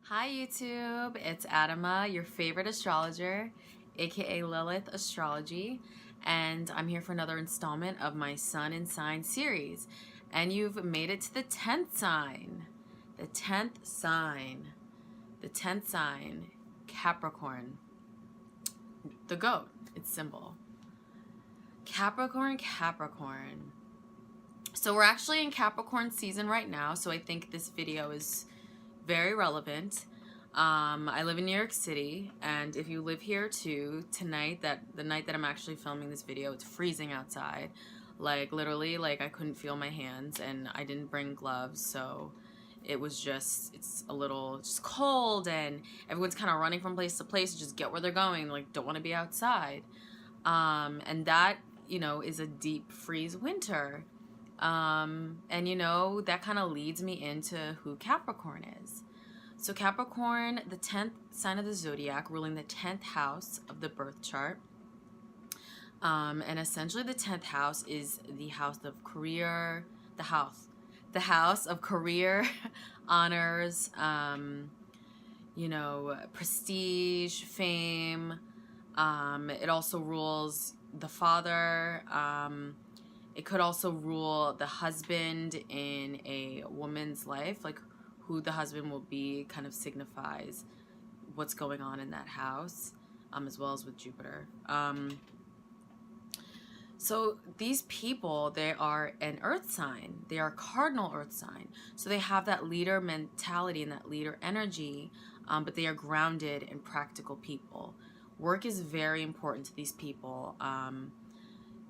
Hi YouTube, it's Adama, your favorite astrologer, aka Lilith Astrology, and I'm here for another installment of my Sun and Sign series. And you've made it to the 10th sign. The 10th sign. The 10th sign, Capricorn. The goat, its symbol. Capricorn, Capricorn. So we're actually in Capricorn season right now, so I think this video is very relevant. I live in New York City, and if you live here too, tonight, the night that I'm actually filming this video, it's freezing outside. Like literally, like I couldn't feel my hands, and I didn't bring gloves, so it was just, it's a little just cold, and everyone's kind of running from place to place to just get where they're going, like don't want to be outside. And that, you know, is a deep freeze winter. And you know, that kind of leads me into who Capricorn is. So Capricorn, the 10th sign of the zodiac, ruling the 10th house of the birth chart. And essentially the 10th house is the house of career, the house of career, honors, you know, prestige, fame. It also rules the father. It could also rule the husband in a woman's life, like who the husband will be kind of signifies what's going on in that house, as well as with Jupiter. So these people, they are an earth sign. They are a cardinal earth sign. So they have that leader mentality and that leader energy, but they are grounded and practical people. Work is very important to these people.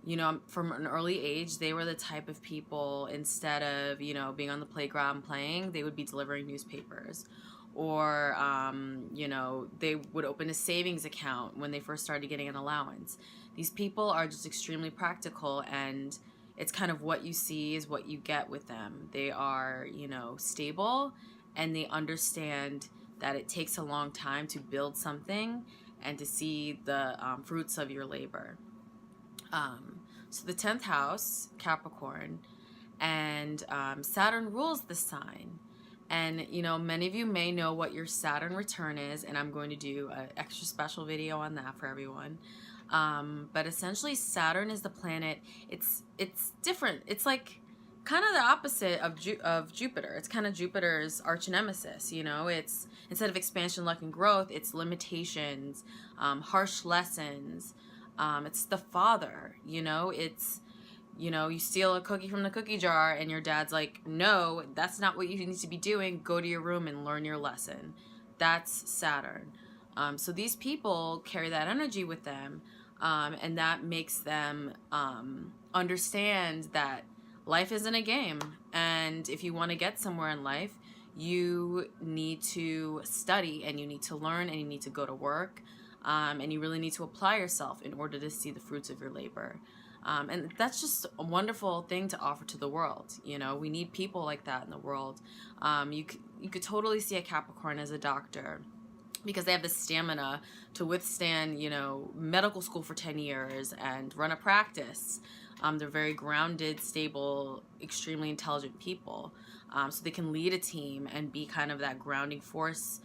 You know, from an early age, they were the type of people, instead of, you know, being on the playground playing, they would be delivering newspapers. Or, you know, they would open a savings account when they first started getting an allowance. These people are just extremely practical, and it's kind of what you see is what you get with them. They are, you know, stable, and they understand that it takes a long time to build something and to see the fruits of your labor. So the 10th house, Capricorn, and Saturn rules the sign. And, you know, many of you may know what your Saturn return is, and I'm going to do an extra special video on that for everyone. But essentially, Saturn is the planet. It's different. It's like kind of the opposite of Jupiter. It's kind of Jupiter's arch nemesis, you know. It's, instead of expansion, luck, and growth, it's limitations, harsh lessons. It's the father, you know. It's, you know, you steal a cookie from the cookie jar and your dad's like, no, that's not what you need to be doing. Go to your room and learn your lesson. That's Saturn. So these people carry that energy with them, and that makes them understand that life isn't a game. And if you want to get somewhere in life, you need to study, and you need to learn, and you need to go to work. And you really need to apply yourself in order to see the fruits of your labor. And that's just a wonderful thing to offer to the world. You know, we need people like that in the world. You could totally see a Capricorn as a doctor, because they have the stamina to withstand, you know, medical school for 10 years and run a practice. They're very grounded, stable, extremely intelligent people. So they can lead a team and be kind of that grounding force,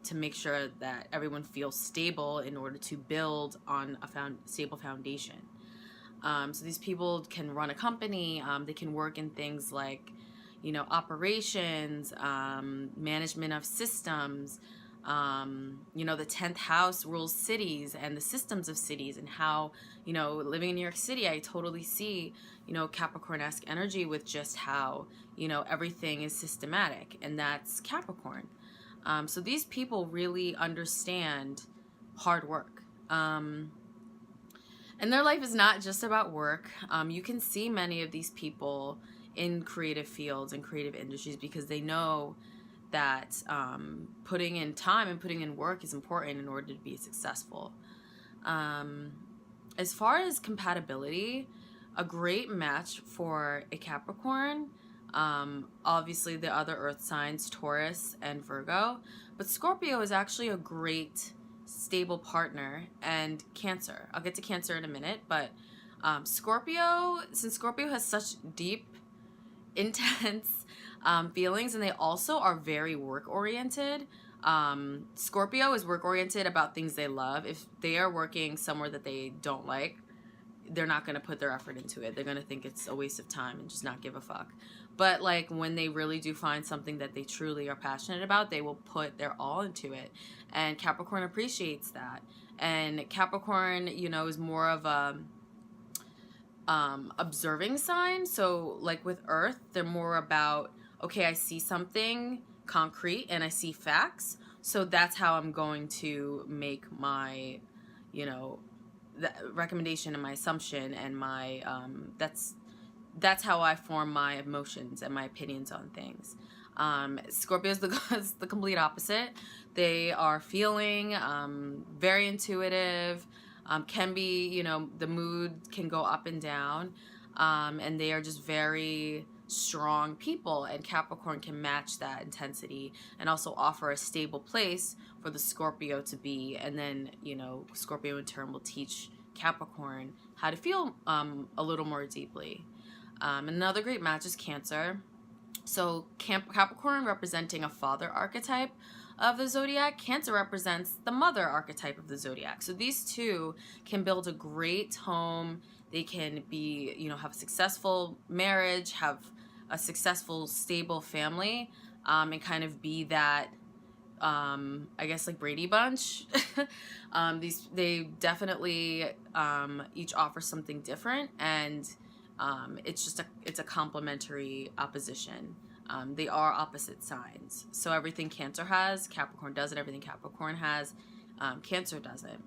to make sure that everyone feels stable in order to build on a stable foundation. So these people can run a company, they can work in things like, you know, operations, management of systems. You know, the 10th house rules cities and the systems of cities, and how, you know, living in New York City, I totally see, you know, Capricorn-esque energy with just how, you know, everything is systematic, and that's Capricorn. So these people really understand hard work. And their life is not just about work. You can see many of these people in creative fields and creative industries, because they know that putting in time and putting in work is important in order to be successful. As far as compatibility, a great match for a Capricorn, obviously the other earth signs, Taurus and Virgo, but Scorpio is actually a great stable partner, and Cancer. I'll get to Cancer in a minute, but Scorpio, since Scorpio has such deep, intense feelings, and they also are very work-oriented. Scorpio is work-oriented about things they love. If they are working somewhere that they don't like, they're not going to put their effort into it. They're going to think it's a waste of time and just not give a fuck. But like when they really do find something that they truly are passionate about, they will put their all into it. And Capricorn appreciates that. And Capricorn, you know, is more of a observing sign. So like with Earth, they're more about, okay, I see something concrete and I see facts. So that's how I'm going to make my, you know, the recommendation and my assumption and my that's how I form my emotions and my opinions on things. Scorpio is the complete opposite. They are feeling, very intuitive, can be, you know, the mood can go up and down, and they are just very strong people, and Capricorn can match that intensity and also offer a stable place for the Scorpio to be. And then, you know, Scorpio in turn will teach Capricorn how to feel a little more deeply. Another great match is Cancer. So Capricorn representing a father archetype of the zodiac, Cancer represents the mother archetype of the zodiac. So these two can build a great home. They can be, you know, have a successful marriage, have a successful, stable family, and kind of be that, I guess, like Brady Bunch. They definitely each offer something different, and it's a complementary opposition. They are opposite signs. So everything Cancer has, Capricorn doesn't. Everything Capricorn has, Cancer doesn't.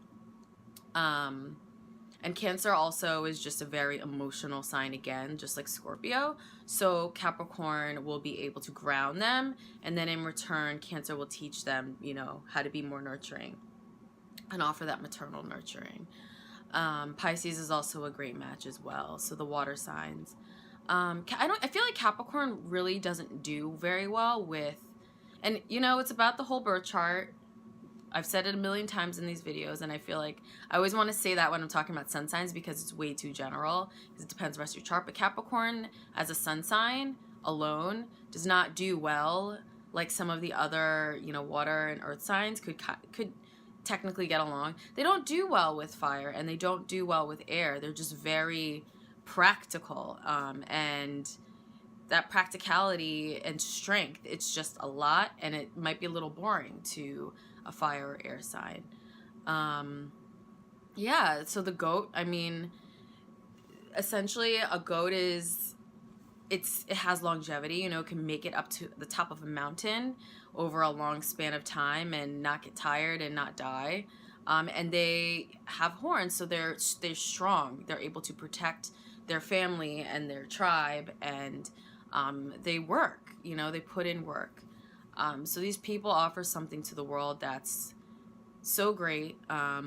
And Cancer also is just a very emotional sign again, just like Scorpio. So Capricorn will be able to ground them, and then in return, Cancer will teach them, you know, how to be more nurturing and offer that maternal nurturing. Pisces is also a great match as well. So the water signs. I feel like Capricorn really doesn't do very well with, and you know, it's about the whole birth chart. I've said it a million times in these videos, and I feel like I always want to say that when I'm talking about sun signs because it's way too general, because it depends on the rest of your chart. But Capricorn as a sun sign alone does not do well like some of the other, you know, water and earth signs could technically get along. They don't do well with fire, and they don't do well with air. They're just very practical, and that practicality and strength, it's just a lot, and it might be a little boring to a fire or air sign. Yeah, so the goat, I mean, essentially a goat is, it has longevity, you know, it can make it up to the top of a mountain over a long span of time and not get tired and not die. And they have horns, so they're strong. They're able to protect their family and their tribe, and they work, you know, they put in work. So these people offer something to the world that's so great. I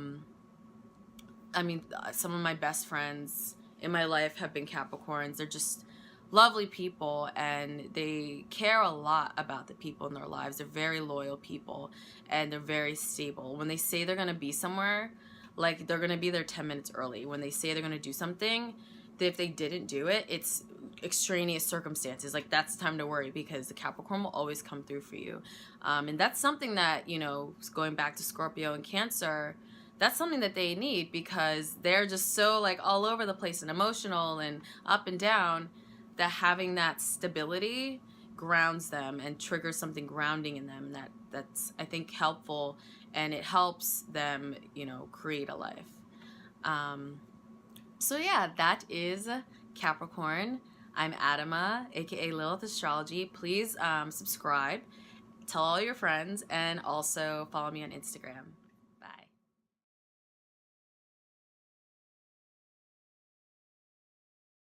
mean, some of my best friends in my life have been Capricorns. They're just lovely people, and they care a lot about the people in their lives. They're very loyal people, and they're very stable. When they say they're going to be somewhere, like they're going to be there 10 minutes early. When they say they're going to do something, if they didn't do it, it's extraneous circumstances. Like, that's time to worry, because the Capricorn will always come through for you. And that's something that, you know, going back to Scorpio and Cancer, that's something that they need, because they're just so like all over the place and emotional and up and down, that having that stability grounds them and triggers something grounding in them. That's I think helpful, and it helps them, you know, create a life. So yeah, that is Capricorn. I'm Adama, aka Lilith Astrology. Please subscribe, tell all your friends, and also follow me on Instagram.